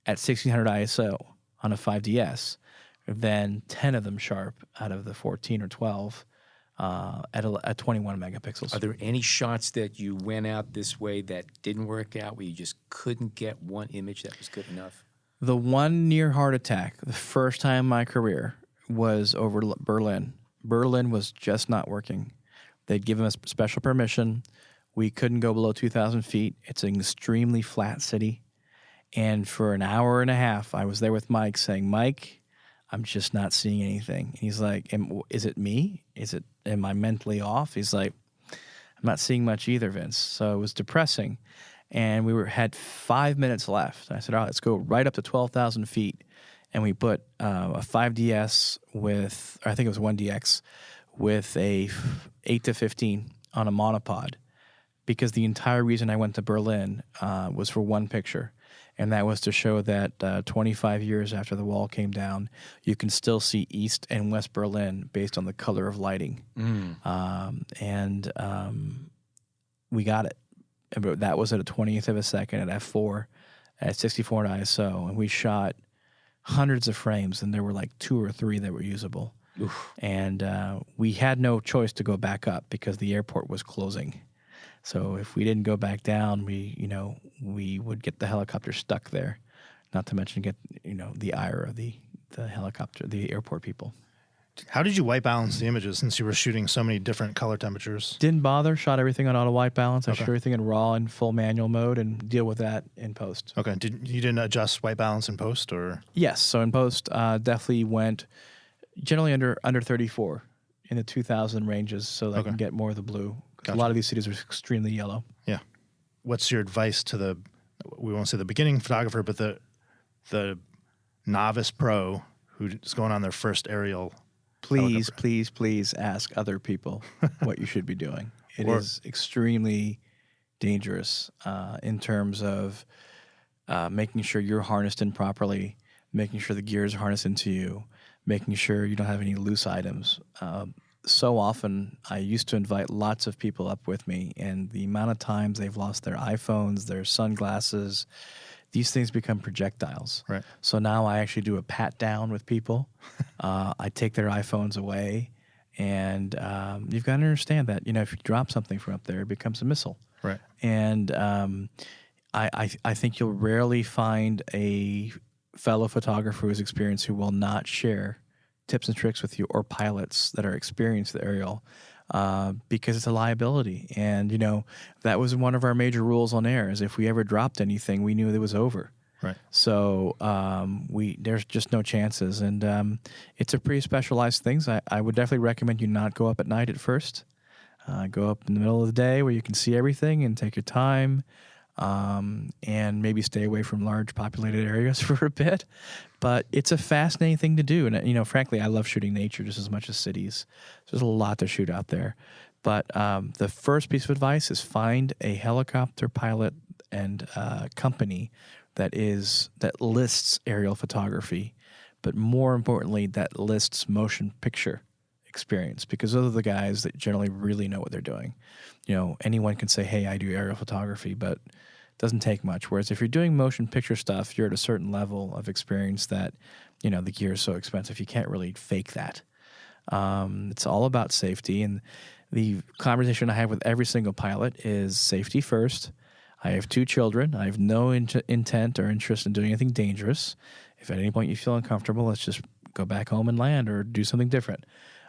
at 1600 ISO on a 5DS than 10 of them sharp out of the 14 or 12 at 21 megapixels. Are there any shots that you went out this way that didn't work out, where you just couldn't get one image that was good enough? The one near heart attack, the first time in my career, was over Berlin. Berlin was just not working. They'd given us special permission. We couldn't go below 2,000 feet. It's an extremely flat city. And for an hour and a half, I was there with Mike saying, Mike, I'm just not seeing anything. And he's like, is it me? Am I mentally off? He's like, I'm not seeing much either, Vince. So it was depressing. And we had 5 minutes left. And I said, all right, let's go right up to 12,000 feet. And we put a 5DS with, or I think it was 1DX, with a 8 to 15 on a monopod. Because the entire reason I went to Berlin was for one picture. And that was to show that 25 years after the wall came down, you can still see East and West Berlin based on the color of lighting. We got it. But that was at a 20th of a second at f4 at 64 ISO. And we shot hundreds of frames, and there were like 2 or 3 that were usable. Oof. And we had no choice to go back up because the airport was closing. So if we didn't go back down, we would get the helicopter stuck there. Not to mention get the ire of the helicopter, the airport people. How did you white balance the images since you were shooting so many different color temperatures? Didn't bother. Shot everything on auto white balance. I Okay. shot everything in RAW and full manual mode, and deal with that in post. Okay. You didn't adjust white balance in post, or? Yes. So in post, definitely went generally under 34 in the 2000 ranges, so that I can get more of the blue. Gotcha. A lot of these cities are extremely yellow. Yeah. What's your advice to we won't say the beginning photographer, but the novice pro who's going on their first aerial? Please, please, please ask other people what you should be doing. It is extremely dangerous in terms of making sure you're harnessed in properly, making sure the gear is harnessed into you, making sure you don't have any loose items. So often, I used to invite lots of people up with me, and the amount of times they've lost their iPhones, their sunglasses, these things become projectiles. Right. So now I actually do a pat down with people. I take their iPhones away, and you've got to understand that if you drop something from up there, it becomes a missile. Right. And I think you'll rarely find a fellow photographer who's experienced who will not share tips and tricks with you, or pilots that are experienced with aerial, because it's a liability. And that was one of our major rules on air, is if we ever dropped anything, we knew it was over. Right. So there's just no chances, and it's a pretty specialized thing. I would definitely recommend you not go up at night at first. Go up in the middle of the day where you can see everything and take your time, and maybe stay away from large populated areas for a bit. But it's a fascinating thing to do. And, frankly, I love shooting nature just as much as cities. There's a lot to shoot out there. But the first piece of advice is find a helicopter pilot and company that lists aerial photography, but more importantly, that lists motion picture experience, because those are the guys that generally really know what they're doing. Anyone can say, hey, I do aerial photography, but it doesn't take much. Whereas if you're doing motion picture stuff, you're at a certain level of experience that, the gear is so expensive, you can't really fake that. It's all about safety. And the conversation I have with every single pilot is safety first. I have 2 children. I have no intent or interest in doing anything dangerous. If at any point you feel uncomfortable, let's just go back home and land or do something different.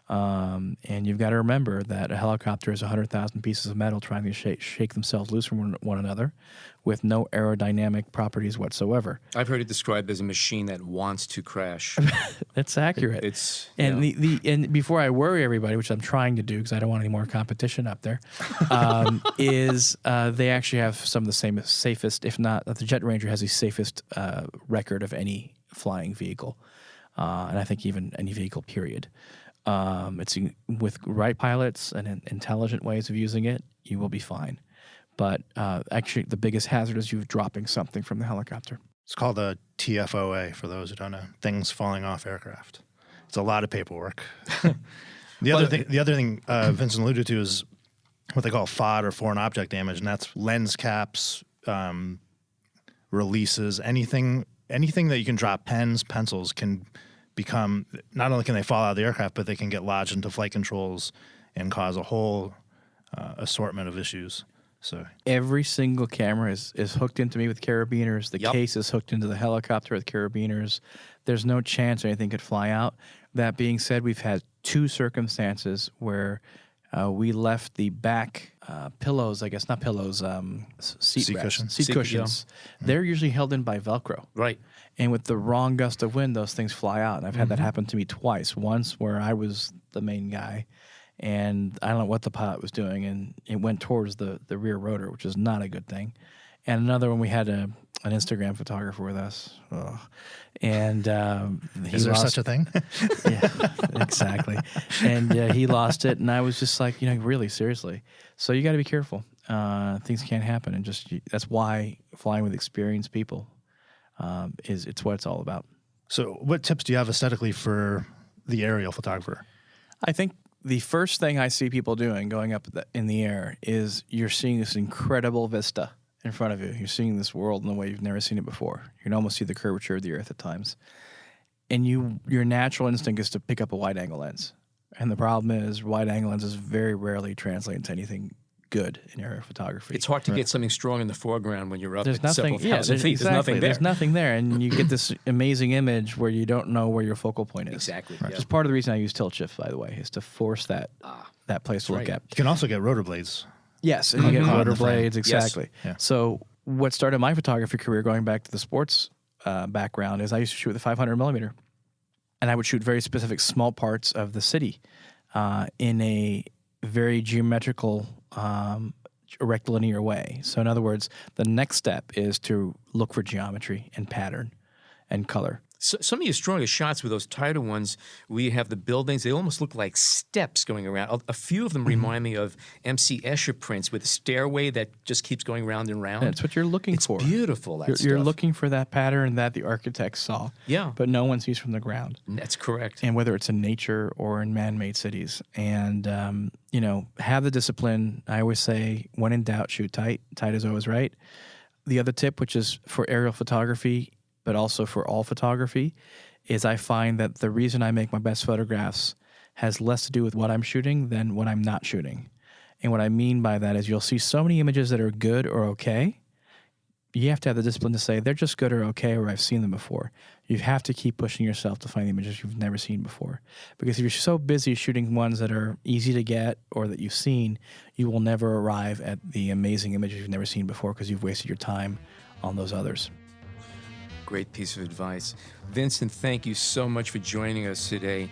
And you've got to remember that a helicopter is 100,000 pieces of metal trying to shake themselves loose from one another with no aerodynamic properties whatsoever. I've heard it described as a machine that wants to crash. That's accurate. And before I worry everybody, which I'm trying to do because I don't want any more competition up there, is they actually have some of the safest, if not, the Jet Ranger has the safest record of any flying vehicle, and I think even any vehicle, period. It's with right pilots and intelligent ways of using it, you will be fine. But actually, the biggest hazard is you dropping something from the helicopter. It's called a TFOA, for those who don't know. Things falling off aircraft. It's a lot of paperwork. The other thing Vincent alluded to is what they call FOD, or foreign object damage, and that's lens caps, releases, anything that you can drop. Pens, pencils can become, not only can they fall out of the aircraft, but they can get lodged into flight controls and cause a whole assortment of issues. So every single camera is hooked into me with carabiners. The case is hooked into the helicopter with carabiners. There's no chance anything could fly out. That being said, we've had 2 circumstances where we left the back pillows, I guess, not pillows, seat cushions. Seat cushions. Yeah. They're usually held in by Velcro. Right. And with the wrong gust of wind, those things fly out. And I've had that happen to me twice. Once where I was the main guy, and I don't know what the pilot was doing, and it went towards the rear rotor, which is not a good thing. And another one, we had an Instagram photographer with us. Ugh. And is there such a thing? Yeah, exactly. And he lost it, and I was just like, really, seriously. So you got to be careful. Things can't happen, and that's why flying with experienced people it's what it's all about. So what tips do you have aesthetically for the aerial photographer? I think the first thing I see people doing going up in the air is you're seeing this incredible vista in front of you. You're seeing this world in a way you've never seen it before. You can almost see the curvature of the earth at times. and your natural instinct is to pick up a wide angle lens. And the problem is wide angle lenses very rarely translate into anything good in aerial photography. It's hard to get something strong in the foreground when you're up There's at nothing, several thousand feet. exactly. There's nothing there. There's nothing there, and you get this amazing image where you don't know where your focal point is. Exactly. Which is part of the reason I use tilt shift, by the way, is to force that place to look at. You can also get rotor blades. Yes, and you get On rotor the frame. blades, exactly. Yes. Yeah. So what started my photography career, going back to the sports background, is I used to shoot with a 500 millimeter, and I would shoot very specific small parts of the city in a very geometrical, rectilinear way. So in other words, the next step is to look for geometry and pattern and color. So, some of your strongest shots were those tighter ones where you have the buildings. They almost look like steps going around. A few of them remind me of M.C. Escher prints with a stairway that just keeps going round and round. That's what you're looking for. It's beautiful, that You're stuff. looking for that pattern that the architects saw, but no one sees from the ground. That's correct. And whether it's in nature or in man-made cities. And, have the discipline. I always say, when in doubt, shoot tight. Tight is always right. The other tip, which is for aerial photography, but also for all photography, is I find that the reason I make my best photographs has less to do with what I'm shooting than what I'm not shooting. And what I mean by that is you'll see so many images that are good or okay. You have to have the discipline to say they're just good or okay, or I've seen them before. You have to keep pushing yourself to find the images you've never seen before. Because if you're so busy shooting ones that are easy to get or that you've seen, you will never arrive at the amazing images you've never seen before because you've wasted your time on those others. Great piece of advice. Vincent, thank you so much for joining us today.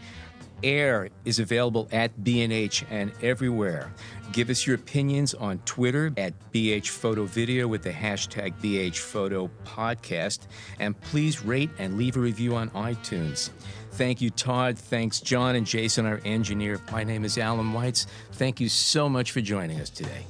Air is available at B&H and everywhere. Give us your opinions on Twitter at BHPhotoVideo with the hashtag BHPhotoPodcast. And please rate and leave a review on iTunes. Thank you, Todd. Thanks, John and Jason, our engineer. My name is Alan Weitz. Thank you so much for joining us today.